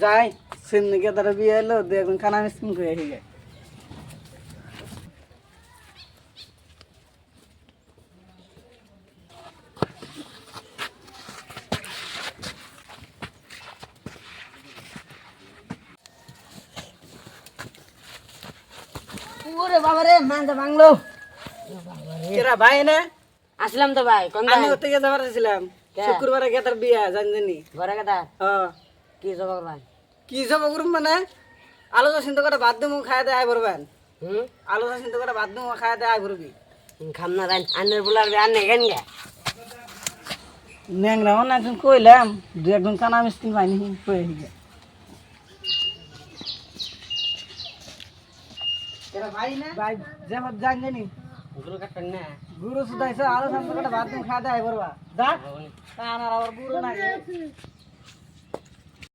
যাই সিমনি কে তার বিয়ে এলো দেখুন খানা মিসকিন করে হয়ে যায় ওরে বাবা রে মানতে বাংলো কেরা ভাই না আসলাম তো ভাই কোন আমি ওতে গিয়ে যাবার ছিলাম শুক্রবারে কে তার বিয়া জানি ঘরে কথা হ্যাঁ কি জবাব ভাই কি যাব করুম মানে আলোচনা চিন্তা করে বাদ দিমু খায় দেয় আই ভরবেন হুম আলোচনা চিন্তা করে বাদ দিমু খায় দেয় আই ভরবি খাম না রান আন্নের বুলার আন্নে কেন গে ন্যাংরা না একজন কইলাম দু একজন কানা মিসকিন পাইনি কই হয়ে যায় কেরা ভাই না ভাই যেমন জানি গুরু কাটবেন না গুরু সুদাইছে আলোচনা করে বাদ দিমু খায় দেয় আই ভরবা যা কানার আবার গুরু না